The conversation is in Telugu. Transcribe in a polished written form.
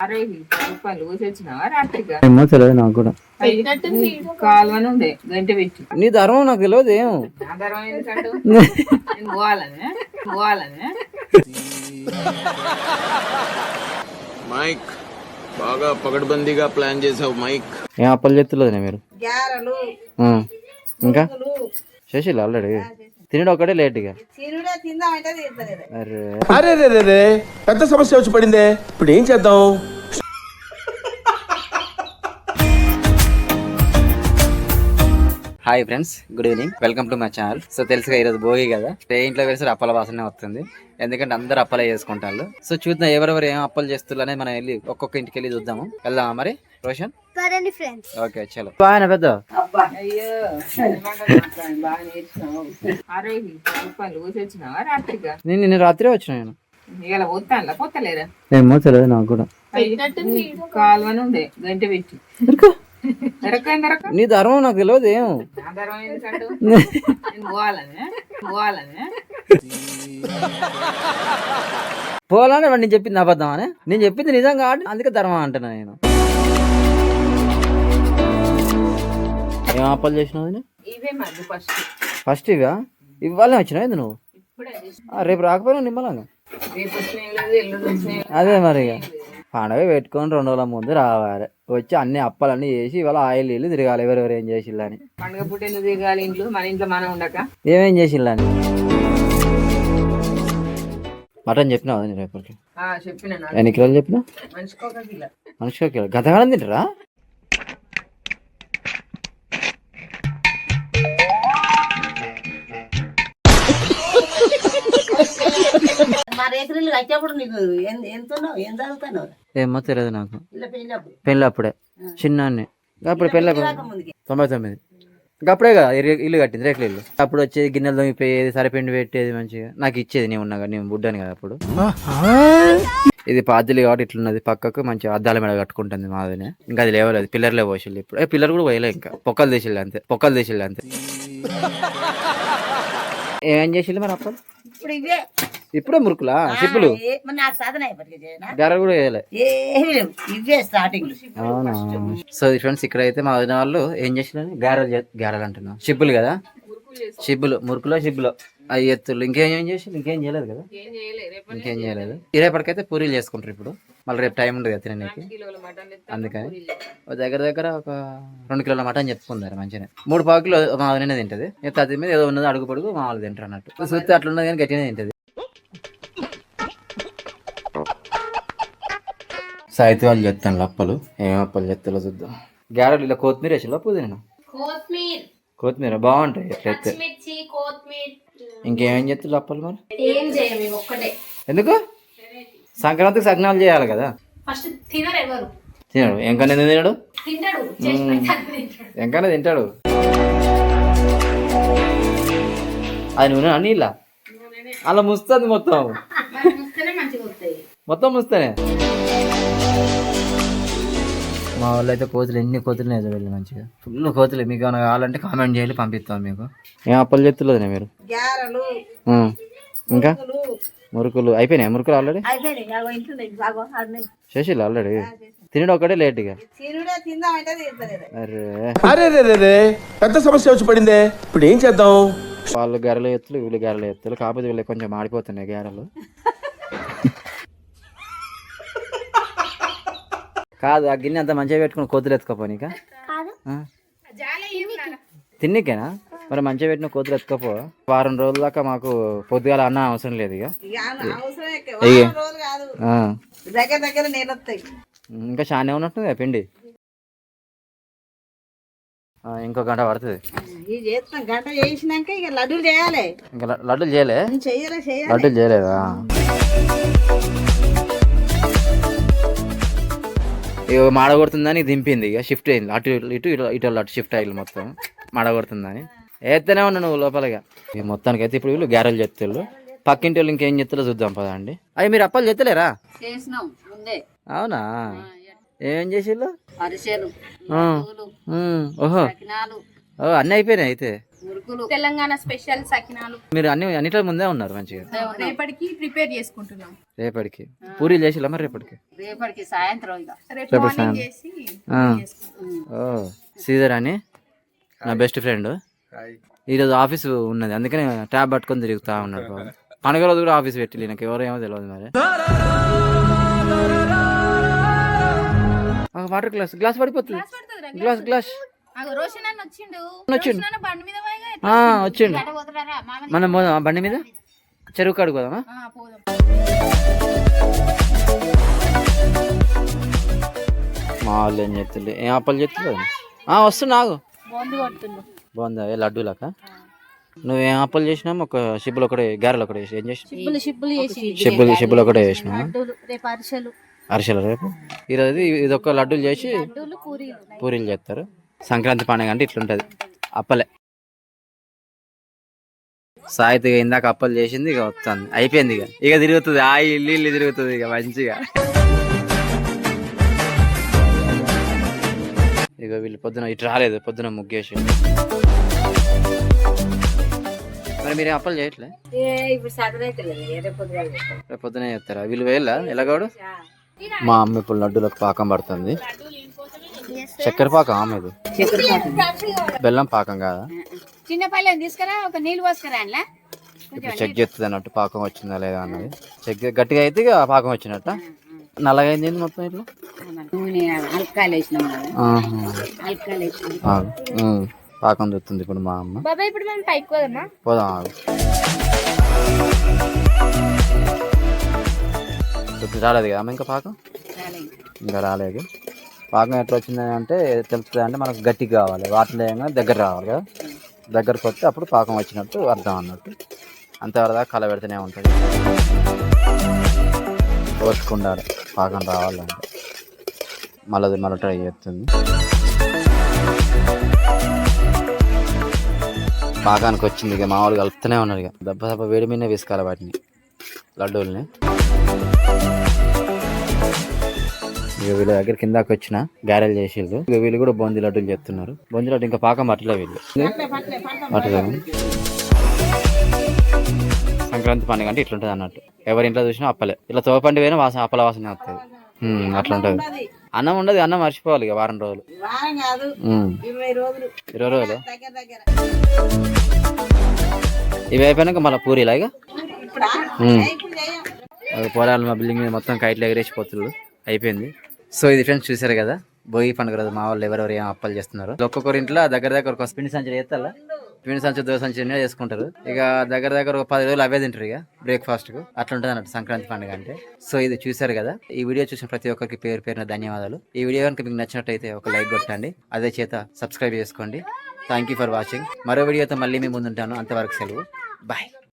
అరే 10 రూపాయలు ఊసొచ్చినావా రాత్రిగా? ఏమో తెలియదు నాకు కూడా. కాలువని ఉండే గంట పెట్టి. నీ ధర్మం నాకు తెలియదు ఏం. నా ధర్మం ఎందుకంటూ నేను పోవాలనే మైక్ బాగా పగడ్బందీగా ప్లాన్ చేసావు మైక్. ఏం అప్పలు చేస్తులేదు మీరు? గ్యారలు ఇంకా చేసిల్లు ఆల్రెడీ. తినడం ఒకటే లేట్ ఇక. అరే రే రే రే పెద్ద సమస్య వచ్చి పడిందే, ఇప్పుడు ఏం చేద్దాం? Hi friends, good evening, welcome to my channel. So తెలుసుగా ఈరోజు భోగి కదా, ఇంట్లో వేసి అప్పల వాసనే వస్తుంది, ఎందుకంటే అందరు అప్పలే చేసుకుంటారు. సో చూద్దాం ఎవరెవరు ఏం అప్పలు చేస్తున్నారు అనేది మనం వెళ్ళి ఒక్కొక్క ఇంటికి వెళ్ళి చూద్దాము. వెళ్దామా మరి రోషన్? ఓకే చలో. బాగా పెద్ద అయ్యో బాగా నేర్చుకున్నావు. అరే 10 రూపాయలు ఊసొచ్చినావా రాత్రిగా? నిన్న రాత్రే వచ్చిన నేను. ఇలా పోతాను పోతలేదా? ఏమో తెలియదు నాకు కూడా. కాలువని ఉండే గంట పెట్టి. నీ ధర్మం నాకు తెలియదు ఏం. నా ధర్మం ఎందుకంటూ నేను పోవాలనే పోవాలని నేను చెప్పింది అబద్ధం అని. నేను చెప్పింది నిజం కాబట్టి అందుకే ధర్మం అంటున్నా నేను. ఏం అప్పలు చేసినావు? ఇవే మధ్య ఫస్ట్ ఇవా? ఇవ్వాలని వచ్చినావు నువ్వు? ఇప్పుడే రేపు రాకపోయినా నిమ్మలంగా. రేపు వచ్చినాయి లేదు, ఎల్లుండి వచ్చినాయి. అదే మరి ఇక పండగ పెట్టుకొని 2 రోజుల ముందు రావాలి, వచ్చి అన్ని అప్పాలన్నీ చేసి ఇవాళ ఆయిల్ ఇల్లు తిరగాలి ఎవరెవరు ఏం చేసిల్లని. పండుగ పూట ఎందుకు తిరగాలి? ఇంట్లో మనం ఉండక ఏమేం చేసిల్లని. మటన్ చెప్పినావు రేపటికి? చెప్పిన ఎన్ని కిలోలు చెప్పినా? మనిషికి 1 కిలో. మనిషికి 1 కిలో. గతకాలం తింటారా? ఏమో తెలియదు నాకు. పెళ్ళి అప్పుడే చిన్నాన్ని, అప్పుడు పెళ్ళి 99 అప్పుడే కదా ఇల్లు కట్టింది, రేకుల ఇల్లు. అప్పుడు వచ్చేది గిన్నెలు దొంగిపోయేది, సరిపిండి పెట్టేది మంచిగా నాకు ఇచ్చేది. నేను ఉన్నాగా, నేను బుడ్డాను కదా అప్పుడు. ఇది పాదిలి కాబట్టి ఇట్లున్నది, పక్కకు మంచిగా అద్దాల మీద కట్టుకుంటుంది మాదినే. ఇంకా అది లేవలేదు, పిల్లర్లే పోసిల్లు. ఇప్పుడు పిల్లర్ కూడా పోయలే, ఇంకా పొక్కలు తీసిల్లు అంతే. ఏం చేసిల్లు మరి అప్పుడు? ఇప్పుడే మురుకులా సిప్పులు గారె కూడా వేయలే. అవునా? సో ఫ్రెండ్స్ ఇక్కడ అయితే మా వదిన వాళ్ళు ఏం చేసినారు, గారెలు అంటున్నా, షిబ్బులు కదా, మురుకులో అవి ఎత్తులు. ఇంకేం చేసి ఇంకేం చేయలేదు కదా, ఇంకేం చేయలేదు. రేపటికైతే పూరీలు చేసుకుంటారు. ఇప్పుడు మళ్ళీ రేపు టైం ఉండదు కదా తినడానికి, అందుకని దగ్గర ఒక 2 కిలోల మటన్ చెప్పుకున్నారు మంచిగా. 3 పావు కిలో మా వదిన తింటది, అది మీద ఏదో ఉన్నది అడుగు పొడుగు మా వాళ్ళు తింటారు అన్నట్టు. చూస్తే అట్లున్నది కానీ గట్టిగా తింటది. సాయితీ వాళ్ళు చెప్తాను అప్పలు, ఏం అప్పలు చెప్తాలో చూద్దాం. గారెలు ఇలా కొత్తిమీర వేసిలా పుదీనా? కొత్తిమీర బాగుంటాయి ఎట్లయితే. ఇంకేమేం చెప్తారు అప్పలు మరి? ఎందుకు? సంక్రాంతికి సగ్నాలు చేయాలి కదా. తినడు ఎంకన్నా తినడు, ఎంకన్నా తింటాడు. అది నూనె అన్నీ ఇలా అలా ముస్తుంది, మొత్తం ముస్తేనే. మా వాళ్ళు అయితే కోతులు ఎన్ని కోతులు వెళ్ళి మంచిగా ఫుల్ కోతులు. మీకు ఏమైనా కావాలంటే కామెంట్ చేయాలి, పంపిస్తాం మీకు. ఏం అప్పలు చెప్తులేదు మీరు? ఇంకా మురుకులు అయిపోయినాయి? మురుకులు ఆల్రెడీ చేసిల్లు ఆల్రెడీ. తినడం ఒకటే లేట్ ఇక. అరే రే రే రే పెద్ద సమస్య వచ్చి పడిందే, ఇప్పుడు ఏం చేద్దాం? వాళ్ళు గారెలు ఎత్తులు, వీళ్ళు గారెలు ఎత్తులు, కాకపోతే వీళ్ళు కొంచెం మాడిపోతున్నాయి గారెలు. కాదు, ఆ గిన్నె అంత మంచిగా పెట్టుకుని కోతులు ఎత్తుకోపోనిక తిన్నికేనా మరి? మంచిగా పెట్టిన కోతులు ఎత్తుకోపో. 1 వారం రోజుల దాకా మాకు పొద్దుగాల అన్న అవసరం లేదు ఇక. ఇంకా చాలా ఉన్నట్టుంది పిండి. ఇంకో గంట పడుతుంది. ఇంకా లడ్డూలు చేయలే? లడ్డూలు చేయలేదా? ఇక మాడగొడుతుందని దింపింది, ఇక షిఫ్ట్ అయింది అటు ఇటు షిఫ్ట్ అయ్యి మొత్తం మాడగొడుతుందని వేస్తేనే ఉన్నా నువ్వు లోపలగా. ఇక మొత్తానికి అయితే ఇప్పుడు వీళ్ళు గారెలు చెప్తారు. పక్కింటి వాళ్ళు ఇంకేం చెప్తారో చూద్దాం పదా అండి. అవి మీరు అప్పలు చెత్తలేరా? అవునా? ఏం చేసిళ్ళు? ఓహో అన్నీ అయిపోయినాయి అయితే. తెలంగాణ స్పెషల్ సకినాలు మీరు అన్నిట్లో ముందే ఉన్నారు మంచిగా. రేపటికి ప్రిపేర్ చేసుకుంటున్నాం. రేపటికి పూరీలు చేసిలా మరి? రేపటికి సాయంత్రం ఇక. రేపు రేపు మార్నింగ్ సాయం- చేసి ఆ. ఓ శ్రీధర్ అని నా బెస్ట్ ఫ్రెండ్. ఈరోజు ఆఫీస్ ఉన్నది అందుకని ట్యాబ్ పట్టుకొని తిరుగుతా ఉన్నాడు బాబు. పండుగ రోజు కూడా ఆఫీస్ పెట్టి నాకు ఎవరేమో తెలియదు మరి. వాటర్ గ్లాస్ గ్లాస్ పడిపోతుంది. గ్లాస్ గ్లాస్ రోషన్ అన్న వచ్చిండు. వచ్చిండు. రోషన్ అన్న బండి మీద పోయిగా వచ్చిండు. మనం పోదామా బండి మీద? చెరువు కాడికి పోదామా? పోదాం. మా వాళ్ళు ఏం చెప్తుంది? ఏం అప్పలు చెప్తుంది? వస్తున్నా ఆగు. బాగుంది కొడుతుండు. బాగుందా? లడ్డూలక నువ్వేం అప్పలు చేసినావు? ఒక షిబ్బులు ఒకటే గారెలు ఒకటే చేసి ఏం చేసినావు? షిప్పులు చేసి షిబ్బులు ఒకటే చేసినావు. రేపు అరిసెలు అరిసెలు రేపు. ఈరోజు ఇది ఒక లడ్డూలు చేసి పూరీలు చేస్తారు. సంక్రాంతి పండుగ అంటే ఇట్లుంటది. అప్పలే సాయితీ ఇందాక అప్పలు చేసింది, ఇక వస్తుంది అయిపోయింది. ఇక తిరుగుతుంది ఆ ఇల్లు తిరుగుతుంది ఇక మంచిగా. ఇక వీళ్ళు పొద్దున ఇటు రాలేదు, పొద్దున ముగ్గేసి. మరి మీరు అప్పలు చేయట్లే? ఇప్పుడు సాటర్డే అయితే రేపు రేపు పొద్దునే చెప్తారా? వీళ్ళు వేయాల ఎలాగాడు? మా అమ్మ ఇప్పుడు లడ్డూలకు పాకం పడుతుంది. చక్కెర పాకం ఆమెది, బెల్లం పాకం కాదా? చిన్న పల్లెని తీసుకురా, ఒక నీళ్ళు పోసుకురా. ఇప్పుడు చెక్ చేస్తుంది అన్నట్టు పాకం వచ్చిందా లేదా అన్నది. చెక్ గట్టిగా అయితే ఇక పాకం వచ్చినట్ట. నల్లగా అయింది మొత్తం ఇట్లా. పాకం చూస్తుంది ఇప్పుడు మా అమ్మ. బాబా ఇప్పుడు మేము పైకి పోదామా? పోదాం ఆగు. ఇప్పుడు రాలేదు కదా అమ్మ ఇంకా పాకం? ఇంకా రాలేదు. పాకం ఎట్లా వచ్చిందని అంటే తెలుస్తుంది అంటే మనకు గట్టిగా కావాలి, వాటిలో ఏమైనా దగ్గర రావాలి కదా. దగ్గరకు వస్తే అప్పుడు పాకం వచ్చినట్టు అర్థం అన్నట్టు. అంతవరదాకా కలబెడుతూనే ఉంటుంది. ఓర్చుకుండాలి పాకం రావాలంటే. మళ్ళీ ట్రై చేస్తుంది. పాకానికి వచ్చింది ఇక మామూలుగా కలుపుతూనే ఉన్నారు. ఇక దెబ్బ వేడి మీదనే వేసుకోవాలి వాటిని, లడ్డూల్ని. ఇక వీళ్ళ దగ్గర కిందాకి వచ్చిన గారెలు చేసిళ్ళు. ఇక వీళ్ళు కూడా బొంది లడ్డూలు చేస్తున్నారు. బొంది లడ్డు ఇంకా పాకం పట్టలే వీళ్ళు. పట్టలేదు. సంక్రాంతి పండుగ అంటే ఇట్లుంటది అన్నట్టు. ఎవరింట్లో చూసినా అప్పలే. ఇట్లా తోపండి పోయినా వాసన అప్పల వాసన వస్తుంది. అట్లా ఉంటది. అన్నం ఉండదు, అన్నం మర్చిపోవాలి ఇక వారం రోజులు. 20 రోజులు ఇవి అయిపోయినాక మళ్ళీ పూరీలా ఇక పోరాలు. మా బిల్డింగ్ మీద మొత్తం కైట్లు ఎగరేసిపోతున్నారు. అయిపోయింది. సో ఇది ఫ్రెండ్స్ చూసారు కదా, భోగి పండుగ రోజు మా వాళ్ళు ఎవరెవరు ఏం అప్పాలు చేస్తున్నారు. ఒక్కొక్కరి ఇంట్లో దగ్గర ఒక పిండి సంచి చేస్తారా, పిండి సంచి దోశ సంచి చేసుకుంటారు. ఇక దగ్గర ఒక 10 రోజులు అవే తింటారు ఇక బ్రేక్ఫాస్ట్ కు. అట్లా ఉంటుంది అన్నట్టు సంక్రాంతి పండుగ అంటే. సో ఇది చూసారు కదా. ఈ వీడియో చూసిన ప్రతి ఒక్కరికి పేరు పేరున ధన్యవాదాలు. ఈ వీడియో కనుక మీకు నచ్చినట్టయితే ఒక లైక్ కొట్టండి, అదే చేత సబ్స్క్రైబ్ చేసుకోండి. Thank you for watching. మరో వీడియోతో మళ్ళీ మీ ముందుంటాను. అంతవరకు సెలవు. బాయ్.